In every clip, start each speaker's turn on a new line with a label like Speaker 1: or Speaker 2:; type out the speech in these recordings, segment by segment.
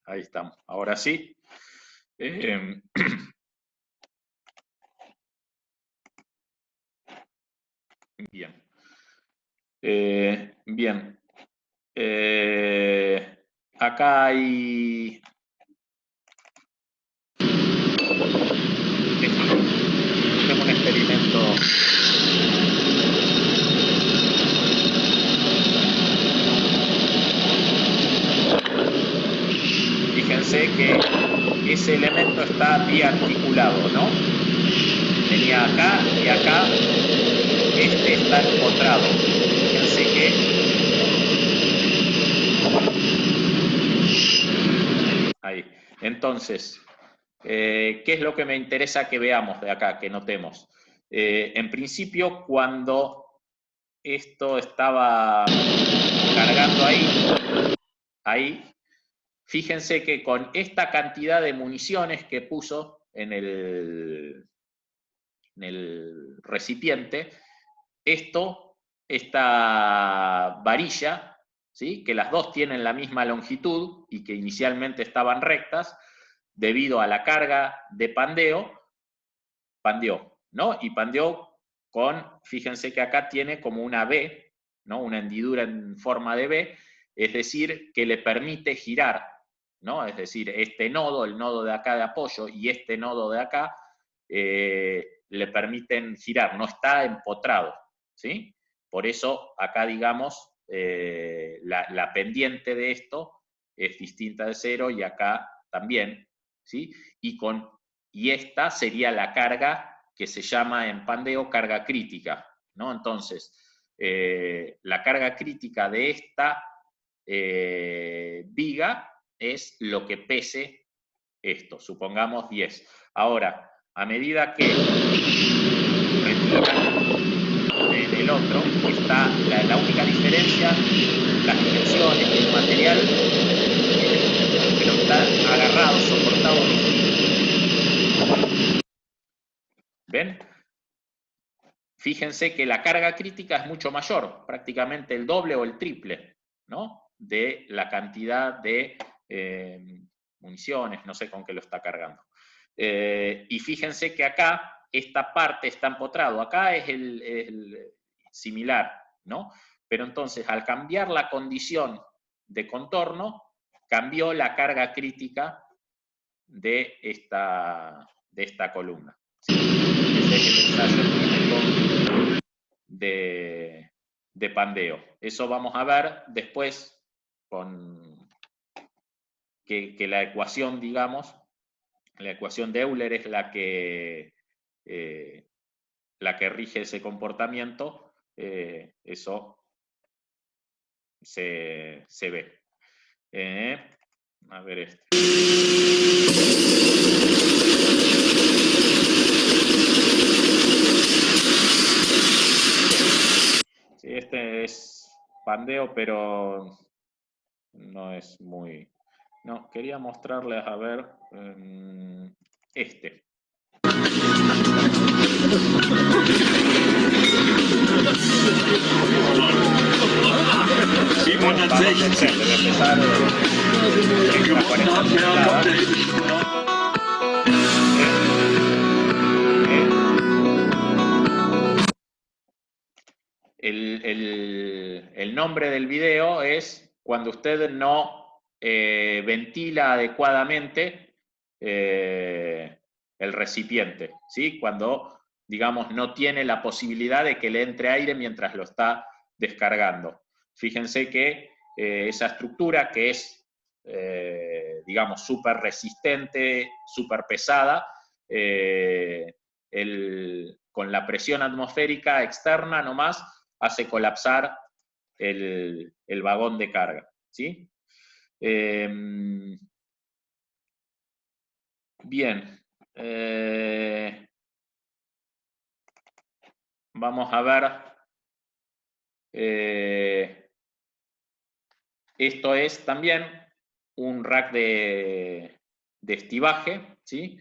Speaker 1: Ahí estamos. Ahora sí. Bien. Bien. Acá hay... Tengo un experimento. Fíjense que ese elemento está biarticulado, ¿no? Venía acá y acá. Este está empotrado. Fíjense que ahí. Entonces, ¿qué es lo que me interesa que veamos de acá, que notemos? En principio, cuando esto estaba cargando ahí, fíjense que con esta cantidad de municiones que puso en el recipiente, esta varilla, ¿sí?, que las dos tienen la misma longitud y que inicialmente estaban rectas, debido a la carga de pandeó, ¿no? Y pandeó fíjense que acá tiene como una V, ¿no? Una hendidura en forma de V, es decir, que le permite girar, ¿no? Es decir, este nodo, el nodo de acá de apoyo y este nodo de acá, le permiten girar, no está empotrado, ¿sí? Por eso acá, digamos, la pendiente de esto es distinta de cero y acá también, ¿sí? Y esta sería la carga que se llama en pandeo carga crítica, ¿no? Entonces, la carga crítica de esta viga es lo que pese esto, supongamos 10. Ahora, a medida que retiran en el otro, está la única diferencia, las dimensiones y el material, pero está agarrado, soportado distinto. ¿Ven? Fíjense que la carga crítica es mucho mayor, prácticamente el doble o el triple, ¿no?, de la cantidad de municiones, no sé con qué lo está cargando. Y fíjense que acá esta parte está empotrado, acá es el similar, ¿no? Pero entonces, al cambiar la condición de contorno, cambió la carga crítica de esta columna. Ese es el ensayo clínico de pandeo. Eso vamos a ver después con que la ecuación, digamos, la ecuación de Euler es la que rige ese comportamiento. Eso se ve. A ver este. Sí, este es pandeo, pero no es muy... No, quería mostrarles, a ver, este. Debe pesar 30, 40 toneladas. El nombre del video es cuando usted no ventila adecuadamente el recipiente, ¿sí? Cuando, digamos, no tiene la posibilidad de que le entre aire mientras lo está descargando. Fíjense que esa estructura que es, digamos, súper resistente, súper pesada, con la presión atmosférica externa nomás, hace colapsar el vagón de carga, ¿sí? Bien. Vamos a ver. Esto es también un rack de estibaje, ¿sí?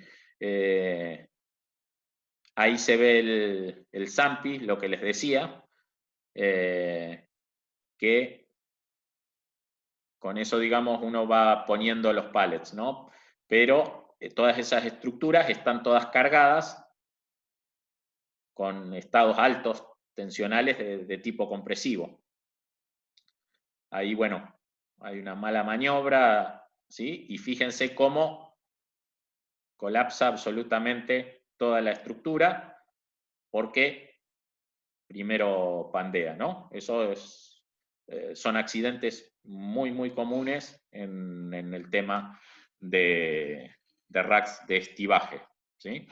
Speaker 1: Ahí se ve el SAMPI, lo que les decía, que con eso, digamos, uno va poniendo los pallets, ¿no? Pero todas esas estructuras están todas cargadas con estados altos tensionales de tipo compresivo. Ahí, bueno, hay una mala maniobra, ¿sí? Y fíjense cómo colapsa absolutamente toda la estructura, porque primero pandea, ¿no? Eso es, son accidentes muy, muy comunes en el tema de racks de estibaje, ¿sí?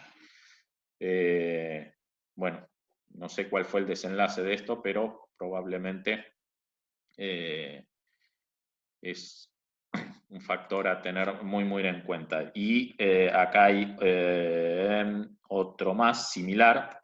Speaker 1: Bueno, no sé cuál fue el desenlace de esto, pero probablemente es un factor a tener muy, muy en cuenta. Y acá hay otro más similar.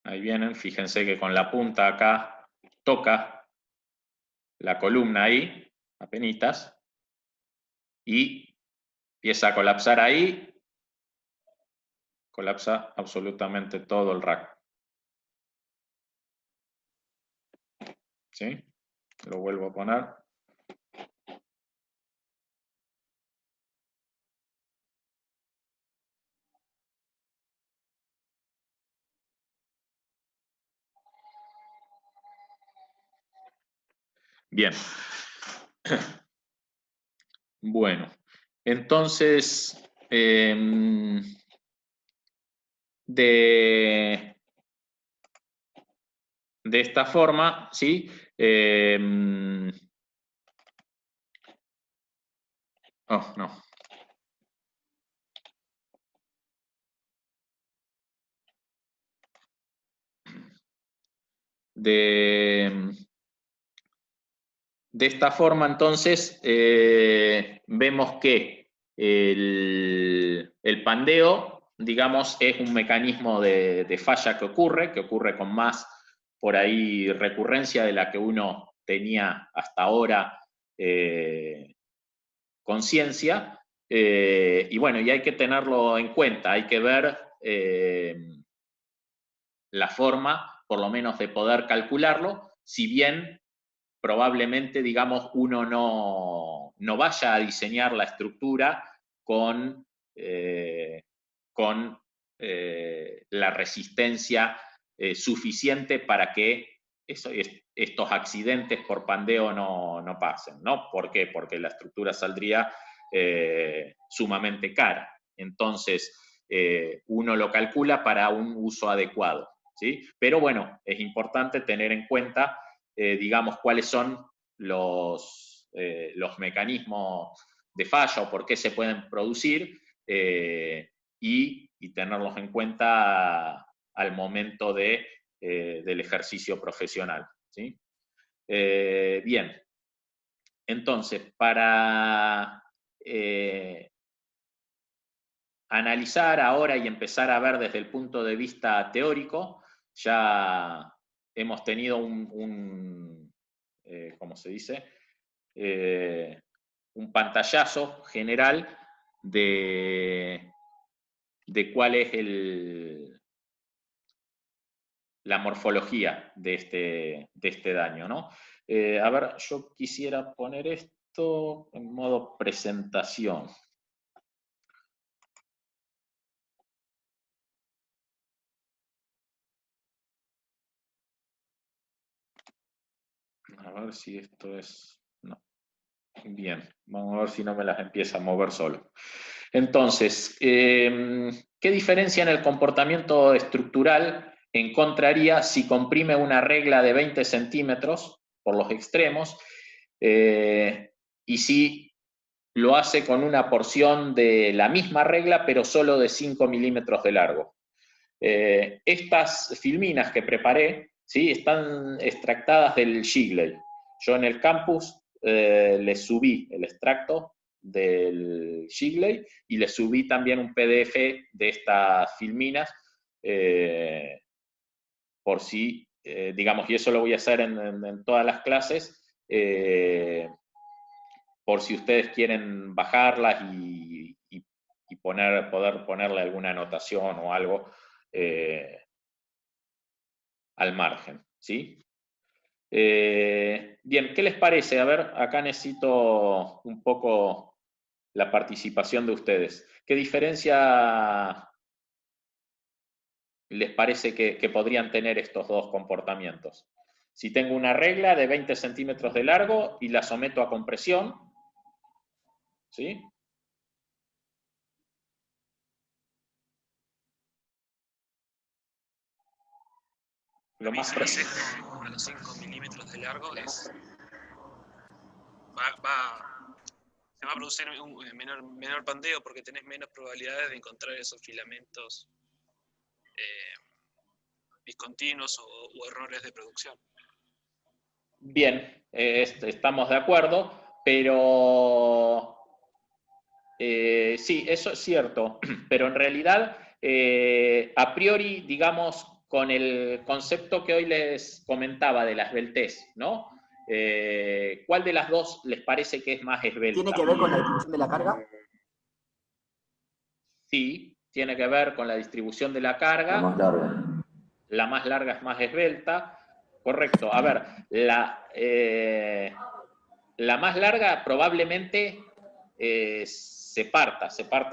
Speaker 1: Ahí vienen, fíjense que con la punta acá toca la columna ahí, apenitas, y empieza a colapsar ahí, colapsa absolutamente todo el rack. ¿Sí? Lo vuelvo a poner. Bien. Bueno, entonces, de esta forma, ¿sí? Oh, no. De esta forma, entonces, vemos que el pandeo, digamos, es un mecanismo de falla que ocurre con más, por ahí, recurrencia de la que uno tenía hasta ahora conciencia. Y bueno, y hay que tenerlo en cuenta, hay que ver la forma, por lo menos, de poder calcularlo, si bien probablemente, digamos, uno no vaya a diseñar la estructura con, con la resistencia suficiente para que estos accidentes por pandeo no pasen, ¿no? ¿Por qué? Porque la estructura saldría sumamente cara. Entonces, uno lo calcula para un uso adecuado, ¿sí? Pero bueno, es importante tener en cuenta digamos, cuáles son los mecanismos de falla o por qué se pueden producir y tenerlos en cuenta al momento del ejercicio profesional. ¿Sí? Bien, entonces, para analizar ahora y empezar a ver desde el punto de vista teórico, ya hemos tenido ¿cómo se dice? Un pantallazo general de cuál es la morfología de este daño, ¿no? A ver, yo quisiera poner esto en modo presentación. A ver si esto es... No. Bien, vamos a ver si no me las empieza a mover solo. Entonces, ¿qué diferencia en el comportamiento estructural encontraría si comprime una regla de 20 centímetros por los extremos y si lo hace con una porción de la misma regla pero solo de 5 milímetros de largo? Estas filminas que preparé, ¿sí? Están extractadas del Shigley. Yo en el campus les subí el extracto del Shigley y les subí también un PDF de estas filminas por si, digamos, y eso lo voy a hacer en todas las clases, por si ustedes quieren bajarlas y poder ponerle alguna anotación o algo al margen, ¿sí? Bien, ¿qué les parece? A ver, acá necesito un poco la participación de ustedes. ¿Qué diferencia les parece que podrían tener estos dos comportamientos? Si tengo una regla de 20 centímetros de largo y la someto a compresión, ¿sí? Lo más preciso.
Speaker 2: A los 5 milímetros de largo se va a producir un menor pandeo porque tenés menos probabilidades de encontrar esos filamentos discontinuos o errores de producción.
Speaker 1: Bien, estamos de acuerdo, pero sí, eso es cierto, pero en realidad, a priori, digamos, con el concepto que hoy les comentaba de la esbeltez, ¿no? ¿Cuál de las dos les parece que es más esbelta?
Speaker 3: ¿Tiene que ver con la distribución de la carga?
Speaker 1: Sí, tiene que ver con la distribución de la carga.
Speaker 3: La más larga.
Speaker 1: La más larga es más esbelta. Correcto. A ver, la más larga probablemente se parta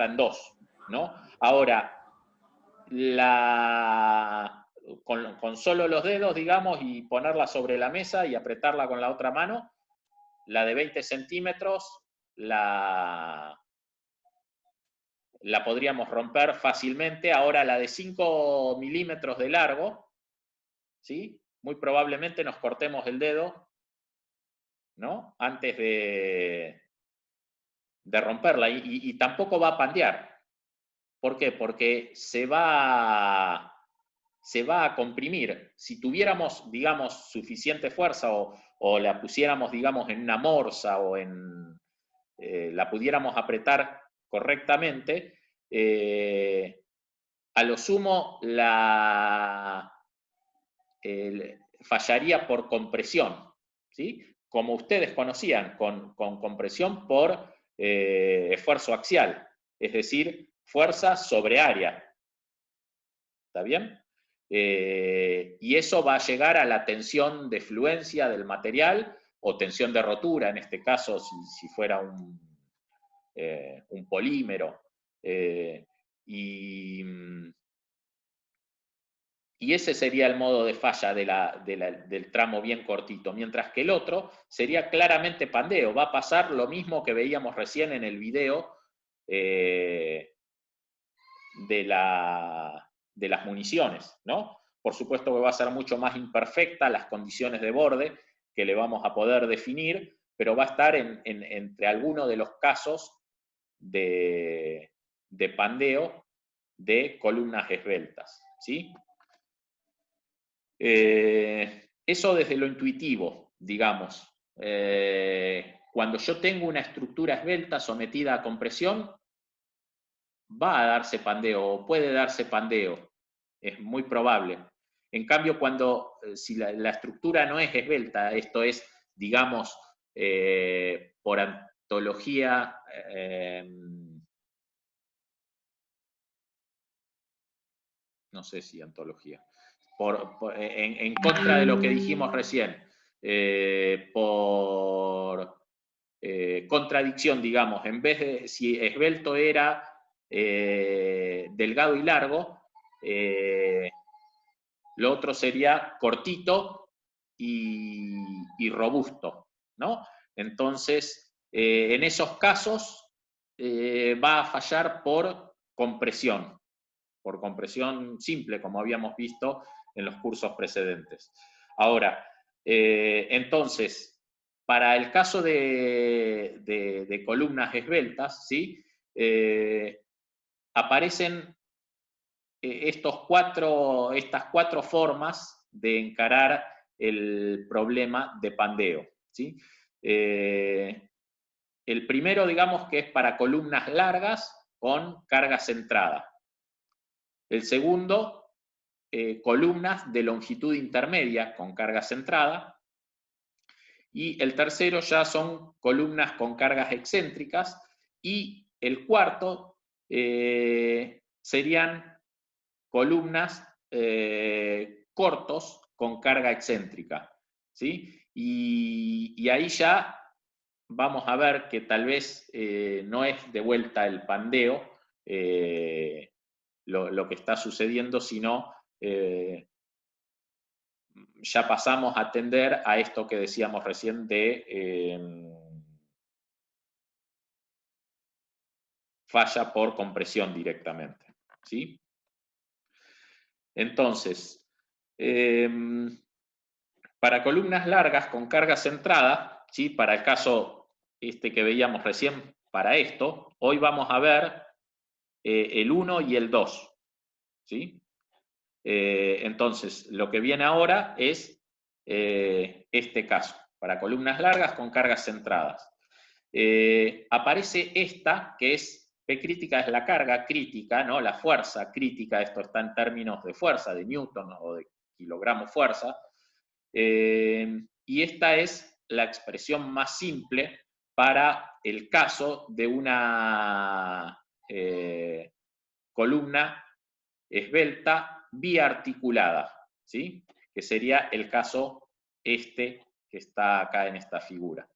Speaker 1: en dos, ¿no? Ahora, con solo los dedos, digamos, y ponerla sobre la mesa y apretarla con la otra mano, la de 20 centímetros la podríamos romper fácilmente. Ahora la de 5 milímetros de largo, ¿sí? Muy probablemente nos cortemos el dedo, ¿no? Antes de romperla, y tampoco va a pandear. ¿Por qué? Porque se va a comprimir. Si tuviéramos, digamos, suficiente fuerza o la pusiéramos, digamos, en una morsa o la pudiéramos apretar correctamente, a lo sumo fallaría por compresión, ¿sí? Como ustedes conocían, con compresión por esfuerzo axial, es decir, fuerza sobre área. ¿Está bien? Y eso va a llegar a la tensión de fluencia del material o tensión de rotura, en este caso, si fuera un polímero. Y ese sería el modo de falla del tramo bien cortito, mientras que el otro sería claramente pandeo. Va a pasar lo mismo que veíamos recién en el video de las municiones, ¿no? Por supuesto que va a ser mucho más imperfecta las condiciones de borde que le vamos a poder definir, pero va a estar entre algunos de los casos de pandeo de columnas esbeltas, ¿sí? Eso desde lo intuitivo, digamos. Cuando yo tengo una estructura esbelta sometida a compresión, va a darse pandeo o puede darse pandeo, es muy probable. En cambio, si la estructura no es esbelta, esto es, digamos, por antología, no sé si antología, en contra de lo que dijimos recién, por contradicción, digamos, en vez de, si esbelto era delgado y largo, lo otro sería cortito y robusto, ¿no? Entonces, en esos casos va a fallar por compresión simple, como habíamos visto en los cursos precedentes. Ahora, entonces, para el caso de columnas esbeltas, ¿sí? Aparecen estas cuatro formas de encarar el problema de pandeo, ¿sí? El primero, digamos, que es para columnas largas con carga centrada. El segundo, columnas de longitud intermedia con carga centrada. y el tercero ya son columnas con cargas excéntricas, y el cuarto serían columnas cortos con carga excéntrica, ¿sí? Y ahí ya vamos a ver que tal vez no es de vuelta el pandeo lo que está sucediendo, sino ya pasamos a atender a esto que decíamos recién de falla por compresión directamente, ¿sí? Entonces, para columnas largas con carga centrada, ¿sí? Para el caso que veíamos recién, para esto, hoy vamos a ver el 1 y el 2, ¿sí? Entonces, lo que viene ahora es este caso, para columnas largas con cargas centradas. Aparece esta, que es P crítica, es la carga crítica, ¿no? La fuerza crítica, esto está en términos de fuerza, de newton o de kilogramo fuerza, y esta es la expresión más simple para el caso de una columna esbelta biarticulada, ¿sí? Que sería el caso que está acá en esta figura.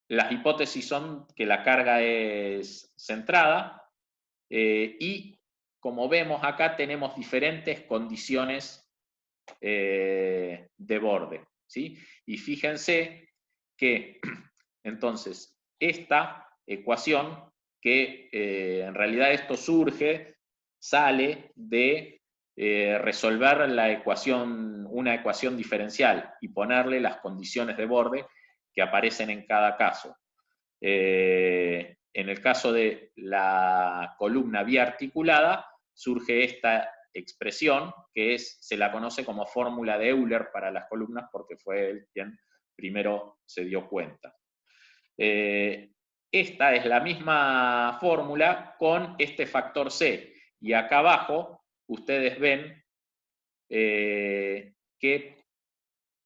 Speaker 1: Las hipótesis son que la carga es centrada y, como vemos acá, tenemos diferentes condiciones de borde, ¿sí? Y fíjense que, entonces, esta ecuación, que en realidad esto sale de resolver una ecuación diferencial y ponerle las condiciones de borde que aparecen en cada caso. En el caso de la columna biarticulada, surge esta expresión que se la conoce como fórmula de Euler para las columnas, porque fue él quien primero se dio cuenta. Esta es la misma fórmula con este factor C, y acá abajo ustedes ven que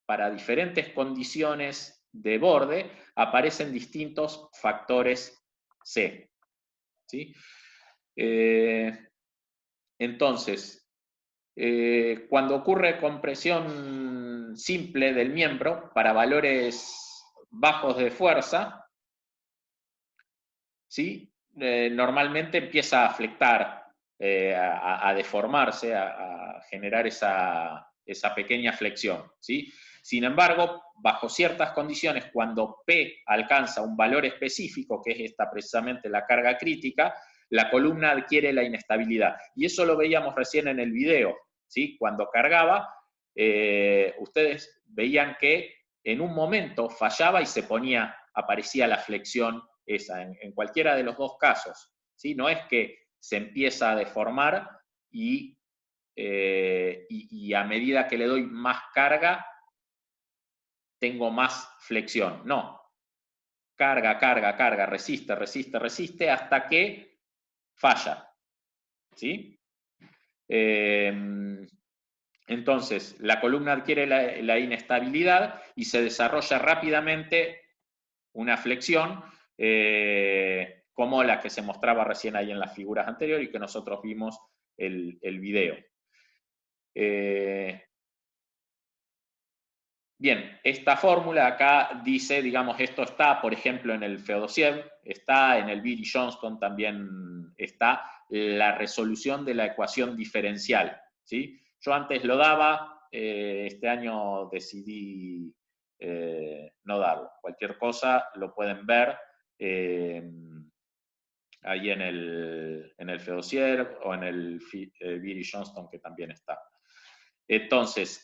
Speaker 1: para diferentes condiciones de borde aparecen distintos factores C, ¿sí? Entonces, cuando ocurre compresión simple del miembro para valores bajos de fuerza, ¿sí? Normalmente empieza a flectar, a deformarse, a generar esa pequeña flexión, ¿sí? Sin embargo, bajo ciertas condiciones, cuando P alcanza un valor específico, que es esta precisamente la carga crítica, la columna adquiere la inestabilidad. Y eso lo veíamos recién en el video, ¿sí? Cuando cargaba, ustedes veían que en un momento fallaba y aparecía la flexión esa, en cualquiera de los dos casos, ¿sí? No es que se empieza a deformar y a medida que le doy más carga, tengo más flexión. No. Carga, carga, carga, resiste, resiste, resiste, hasta que falla, ¿sí? Entonces, la columna adquiere la inestabilidad y se desarrolla rápidamente una flexión como la que se mostraba recién ahí en las figuras anteriores y que nosotros vimos el video. Bien, esta fórmula acá dice, digamos, esto está, por ejemplo, en el Feodosiev, está en el Beery-Johnston, también está la resolución de la ecuación diferencial, ¿sí? Yo antes lo daba, este año decidí no darlo. Cualquier cosa lo pueden ver ahí en el Feodosiev o en el Beery-Johnston, que también está. Entonces,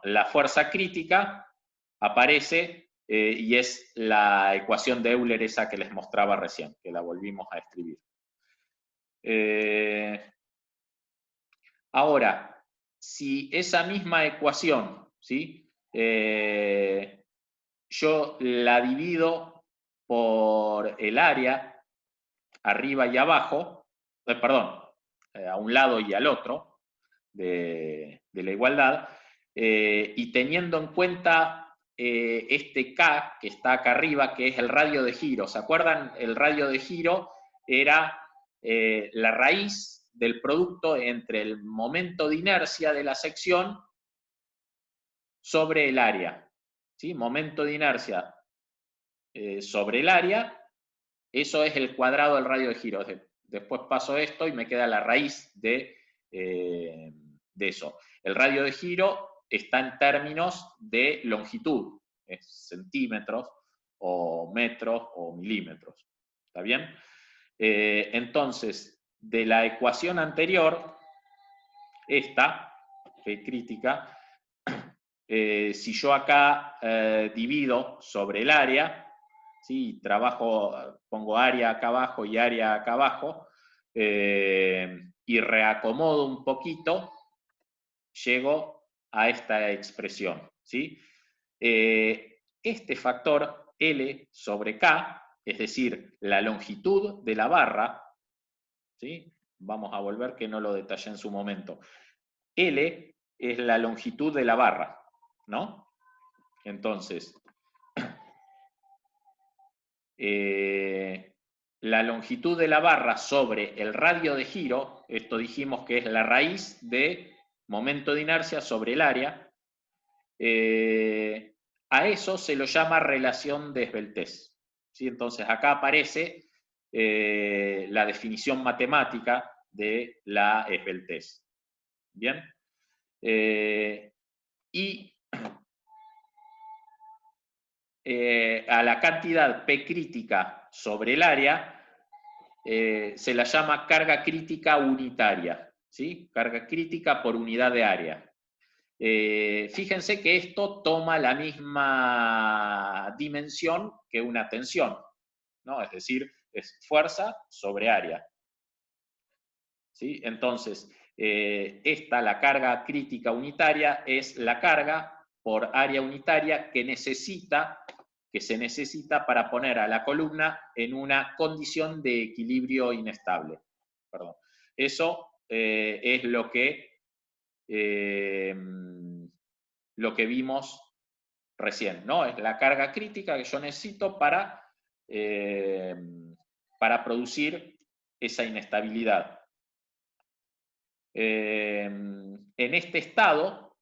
Speaker 1: la fuerza crítica aparece y es la ecuación de Euler esa que les mostraba recién, que la volvimos a escribir. Ahora, si esa misma ecuación, ¿sí? Yo la divido por el área, arriba y abajo, a un lado y al otro de la igualdad, y teniendo en cuenta este K que está acá arriba, que es el radio de giro. ¿Se acuerdan? El radio de giro era la raíz del producto entre el momento de inercia de la sección sobre el área. ¿Sí? Momento de inercia sobre el área, eso es el cuadrado del radio de giro. Después paso esto y me queda la raíz de eso. El radio de giro está en términos de longitud, es centímetros o metros o milímetros. ¿Está bien? Entonces, de la ecuación anterior, esta, P crítica, si yo acá divido sobre el área, ¿sí? Pongo área acá abajo y área acá abajo, y reacomodo un poquito, llego a esta expresión, ¿sí? Este factor L sobre K, es decir, la longitud de la barra, ¿sí? Vamos a volver que no lo detallé en su momento. L es la longitud de la barra, ¿no? Entonces, la longitud de la barra sobre el radio de giro, esto dijimos que es la raíz de momento de inercia sobre el área, a eso se lo llama relación de esbeltez. ¿Sí? Entonces acá aparece la definición matemática de la esbeltez. ¿Bien? Y a la cantidad P crítica sobre el área se la llama carga crítica unitaria, ¿sí? Carga crítica por unidad de área. Fíjense que esto toma la misma dimensión que una tensión, ¿no? Es decir, es fuerza sobre área. ¿Sí? Entonces, la carga crítica unitaria es la carga por área unitaria que se necesita para poner a la columna en una condición de equilibrio inestable. Perdón. Eso es lo que vimos recién, ¿no? Es la carga crítica que yo necesito para producir esa inestabilidad. En este estado,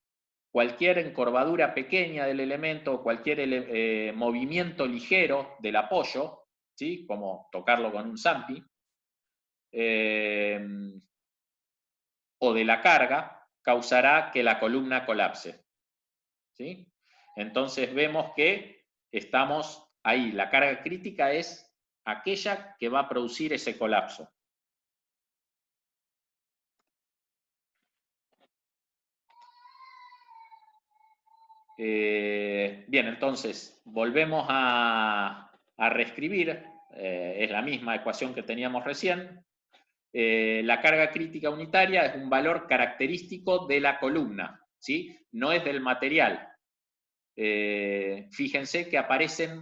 Speaker 1: cualquier encorvadura pequeña del elemento, cualquier movimiento ligero del apoyo, ¿sí? Como tocarlo con un zampi, o de la carga, causará que la columna colapse. ¿Sí? Entonces vemos que estamos ahí. La carga crítica es aquella que va a producir ese colapso. Bien, entonces volvemos a reescribir. Es la misma ecuación que teníamos recién. La carga crítica unitaria es un valor característico de la columna, ¿sí? No es del material. Fíjense que aparecen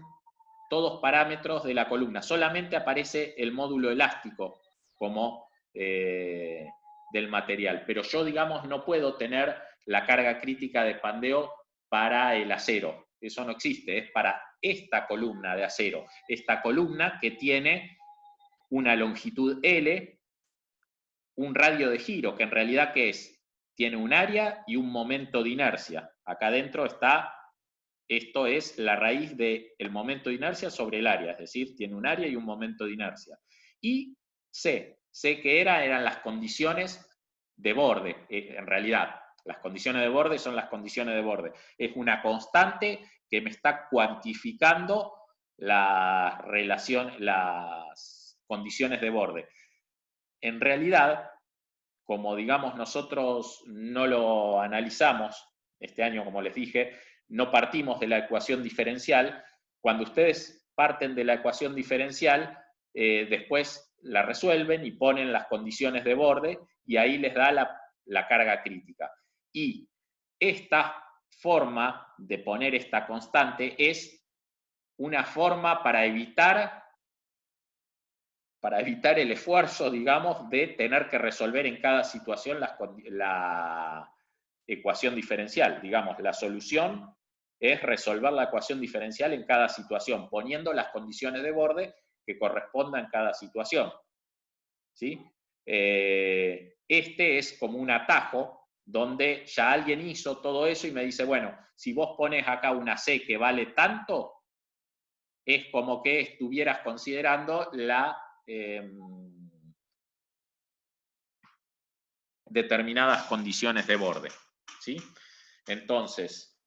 Speaker 1: todos parámetros de la columna, solamente aparece el módulo elástico como del material, pero yo, digamos, no puedo tener la carga crítica de Pandeo para el acero, eso no existe, es para esta columna de acero, esta columna que tiene una longitud L, un radio de giro, que en realidad, ¿qué es? Tiene un área y un momento de inercia. Acá adentro está, esto es la raíz del momento de inercia sobre el área, es decir, tiene un área y un momento de inercia. Y C que eran las condiciones de borde, en realidad. Las condiciones de borde son las condiciones de borde. Es una constante que me está cuantificando las condiciones de borde. En realidad, como digamos nosotros no lo analizamos este año, como les dije, no partimos de la ecuación diferencial. Cuando ustedes parten de la ecuación diferencial, después la resuelven y ponen las condiciones de borde y ahí les da la carga crítica. Y esta forma de poner esta constante es una forma para evitar el esfuerzo, digamos, de tener que resolver en cada situación ecuación diferencial. Digamos, la solución es resolver la ecuación diferencial en cada situación, poniendo las condiciones de borde que correspondan a cada situación. ¿Sí? Este es como un atajo donde ya alguien hizo todo eso y me dice, bueno, si vos pones acá una C que vale tanto, es como que estuvieras considerando la determinadas condiciones de borde. ¿Sí? Entonces,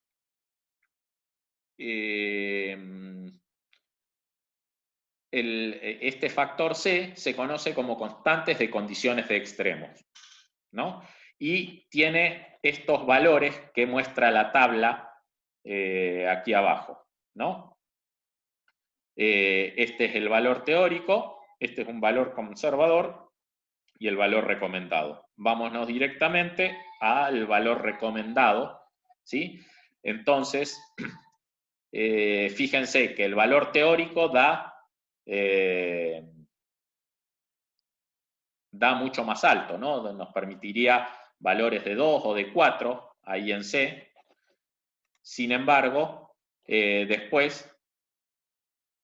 Speaker 1: este factor C se conoce como constantes de condiciones de extremos, ¿no? Y tiene estos valores que muestra la tabla aquí abajo, ¿no? Este es el valor teórico, este es un valor conservador y el valor recomendado. Vámonos directamente al valor recomendado, ¿sí? Entonces, fíjense que el valor teórico da mucho más alto, ¿no? Nos permitiría valores de 2 o de 4 ahí en C. Sin embargo, después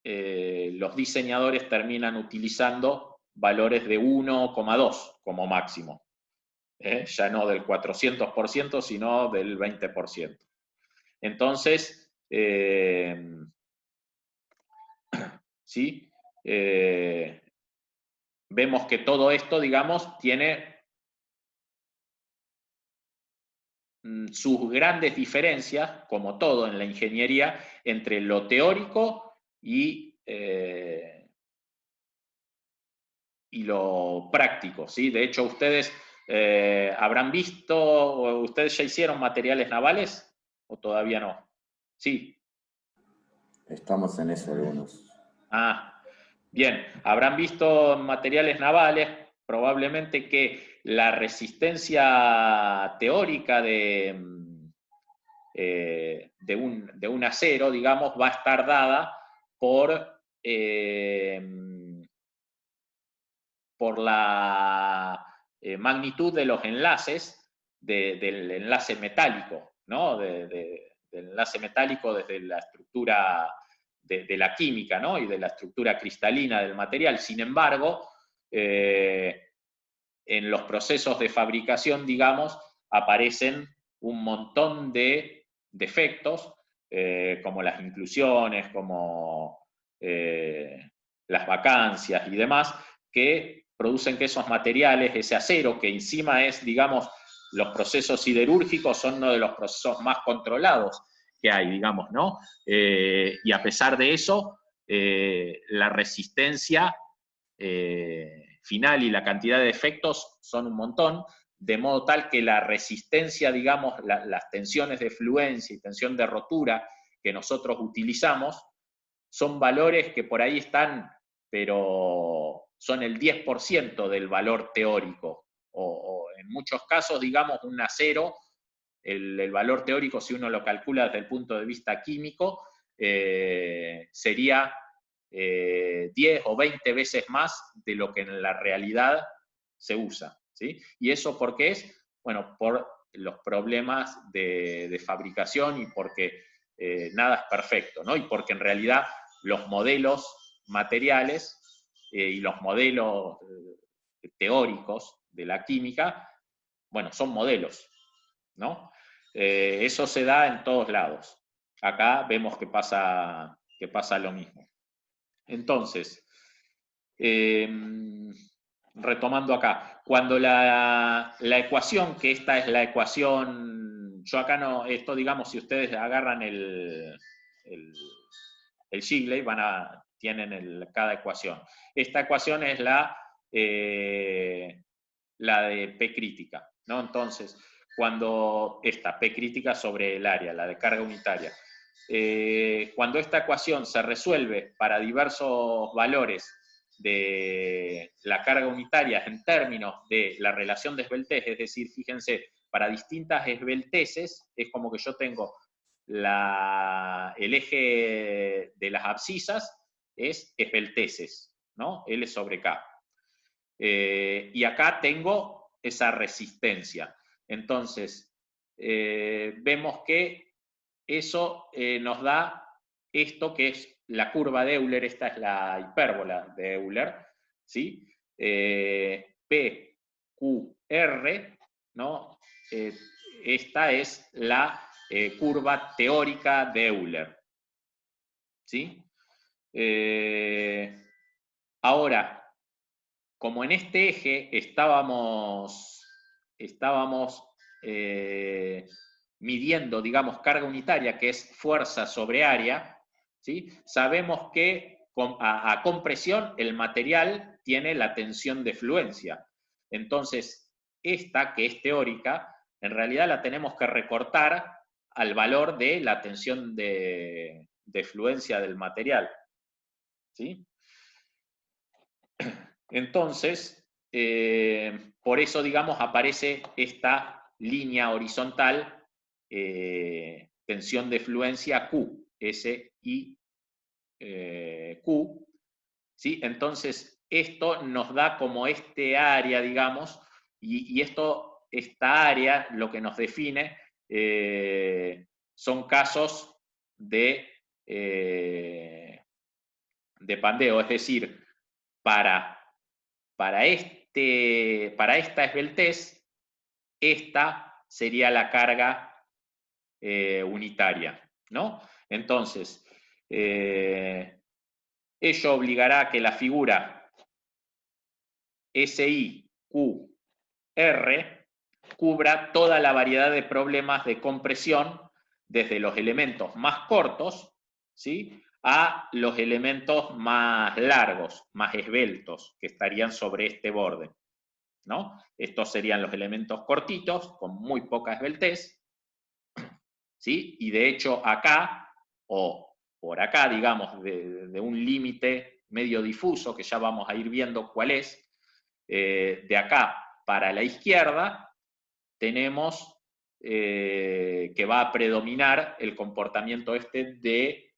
Speaker 1: los diseñadores terminan utilizando valores de 1,2 como máximo. Ya no del 400%, sino del 20%. Entonces, ¿sí? Vemos que todo esto, digamos, tiene sus grandes diferencias, como todo en la ingeniería, entre lo teórico y lo práctico, ¿sí? De hecho, ustedes habrán visto, ¿ustedes ya hicieron materiales navales o todavía no? Sí.
Speaker 3: Estamos en eso algunos.
Speaker 1: Ah, bien. Habrán visto materiales navales, probablemente que la resistencia teórica de un acero, digamos, va a estar dada por la magnitud de los enlaces del enlace metálico, ¿no? Del enlace metálico desde la estructura de la química, ¿no? Y de la estructura cristalina del material. Sin embargo, en los procesos de fabricación, digamos, aparecen un montón de defectos, como las inclusiones, como las vacancias y demás, que producen que esos materiales, ese acero, que encima es, digamos, los procesos siderúrgicos son uno de los procesos más controlados que hay, digamos, ¿no? Y a pesar de eso, la resistencia final y la cantidad de efectos son un montón, de modo tal que la resistencia, digamos, las tensiones de fluencia y tensión de rotura que nosotros utilizamos, son valores que por ahí están, pero son el 10% del valor teórico, o en muchos casos, digamos, un acero, el valor teórico, si uno lo calcula desde el punto de vista químico, sería 10 o 20 veces más de lo que en la realidad se usa, ¿sí? ¿Y eso por qué es? Bueno, por los problemas de fabricación y porque nada es perfecto, ¿no? Y porque en realidad los modelos materiales y los modelos teóricos de la química, bueno, son modelos, ¿no? Eso se da en todos lados. Acá vemos que pasa lo mismo. Entonces, retomando acá, cuando la ecuación, que esta es la ecuación, yo acá no, esto digamos, si ustedes agarran el Shigley, tienen cada ecuación. Esta ecuación es la de P crítica, ¿no? Entonces, cuando esta P crítica sobre el área, la de carga unitaria, cuando esta ecuación se resuelve para diversos valores de la carga unitaria en términos de la relación de esbeltez, es decir, fíjense, para distintas esbelteces, es como que yo tengo el eje de las abscisas es esbelteces, ¿no? L sobre K. Y acá tengo esa resistencia. Entonces, vemos que eso nos da esto que es la curva de Euler, esta es la hipérbola de Euler, ¿sí? PQR, ¿no? Esta es la curva teórica de Euler, ¿sí? Ahora, como en este eje estábamos midiendo, digamos, carga unitaria, que es fuerza sobre área, ¿sí? Sabemos que a compresión el material tiene la tensión de fluencia. Entonces, esta, que es teórica, en realidad la tenemos que recortar al valor de la tensión de fluencia del material, ¿sí? Entonces, por eso, digamos, aparece esta línea horizontal, tensión de fluencia Q, S-I, Q, ¿sí? Entonces, esto nos da como este área, digamos, y esta área, lo que nos define, son casos de pandeo, es decir, para esta esbeltez, esta sería la carga unitaria, ¿no? Entonces, ello obligará a que la figura SIQR cubra toda la variedad de problemas de compresión, desde los elementos más cortos, ¿sí?, a los elementos más largos, más esbeltos, que estarían sobre este borde, ¿no? Estos serían los elementos cortitos, con muy poca esbeltez, ¿sí? Y de hecho acá, o por acá, digamos, de un límite medio difuso, que ya vamos a ir viendo cuál es, de acá para la izquierda, tenemos que va a predominar el comportamiento este de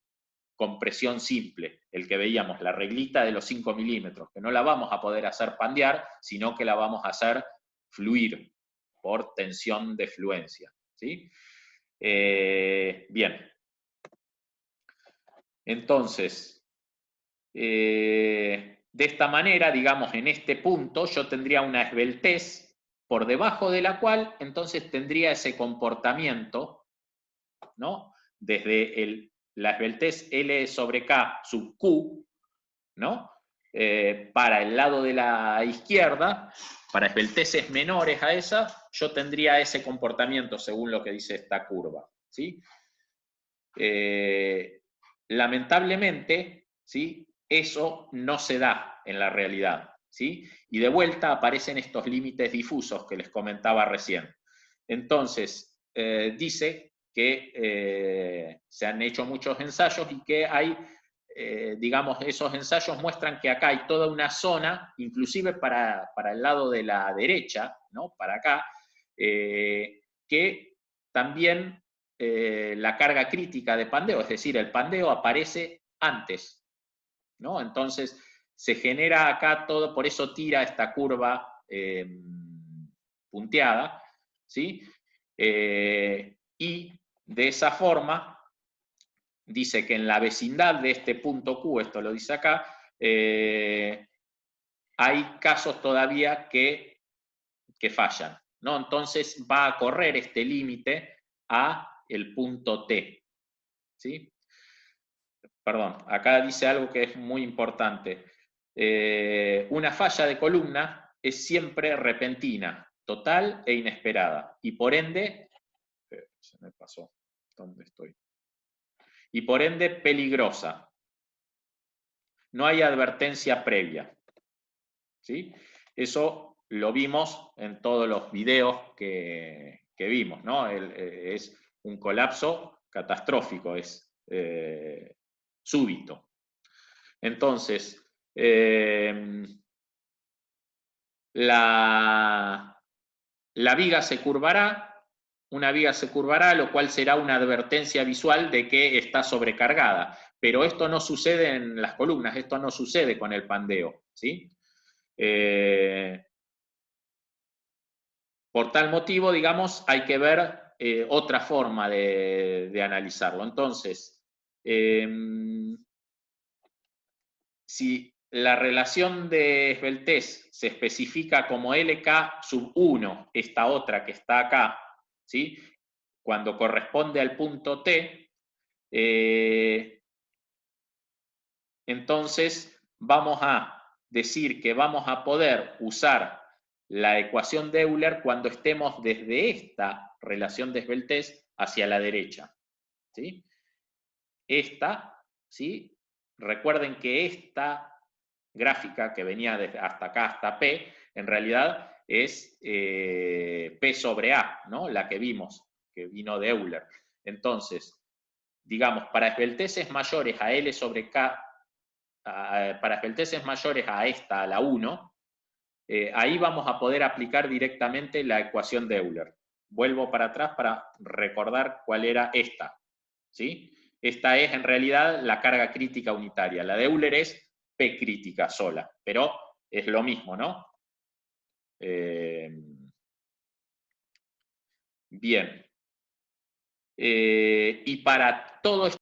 Speaker 1: compresión simple, el que veíamos, la reglita de los 5 milímetros, que no la vamos a poder hacer pandear, sino que la vamos a hacer fluir por tensión de fluencia, ¿sí? Bien. Entonces, de esta manera, digamos, en este punto, yo tendría una esbeltez por debajo de la cual, entonces tendría ese comportamiento, ¿no? Desde la esbeltez L sobre K sub Q, ¿no? Para el lado de la izquierda, para esbelteces menores a esa, yo tendría ese comportamiento según lo que dice esta curva, ¿sí? Lamentablemente, ¿sí?, eso no se da en la realidad, ¿sí? Y de vuelta aparecen estos límites difusos que les comentaba recién. Entonces, dice que se han hecho muchos ensayos y que hay, digamos, esos ensayos muestran que acá hay toda una zona, inclusive para el lado de la derecha, ¿no?, para acá, que también la carga crítica de pandeo, es decir, el pandeo aparece antes, ¿no? Entonces, se genera acá todo, por eso tira esta curva punteada, ¿sí? Y de esa forma, dice que en la vecindad de este punto Q, esto lo dice acá, hay casos todavía que fallan, ¿no? Entonces va a correr este límite a el punto T, ¿sí? Perdón, acá dice algo que es muy importante. Una falla de columna es siempre repentina, total e inesperada, y por ende, se me pasó, ¿dónde estoy? Y por ende peligrosa. No hay advertencia previa, ¿sí? Eso lo vimos en todos los videos que vimos, ¿no? Es un colapso catastrófico, es súbito. Entonces, la viga se curvará, una viga se curvará, lo cual será una advertencia visual de que está sobrecargada. Pero esto no sucede en las columnas, esto no sucede con el pandeo, ¿sí? Por tal motivo, digamos, hay que ver otra forma de analizarlo. Entonces, si la relación de esbeltez se especifica como LK sub 1, esta otra que está acá, ¿sí? Cuando corresponde al punto T, entonces vamos a decir que vamos a poder usar la ecuación de Euler cuando estemos desde esta relación de esbeltez hacia la derecha, ¿sí? Esta, ¿sí? Recuerden que esta gráfica que venía desde hasta acá, hasta P, en realidad es P sobre A, ¿no? La que vimos, que vino de Euler. Entonces, digamos, para esbelteces mayores a L sobre K, para esbelteces mayores a esta, a la 1, ahí vamos a poder aplicar directamente la ecuación de Euler. Vuelvo para atrás para recordar cuál era esta, ¿sí? Esta es en realidad la carga crítica unitaria. La de Euler es P crítica sola, pero es lo mismo, ¿no? Bien. Y para todo esto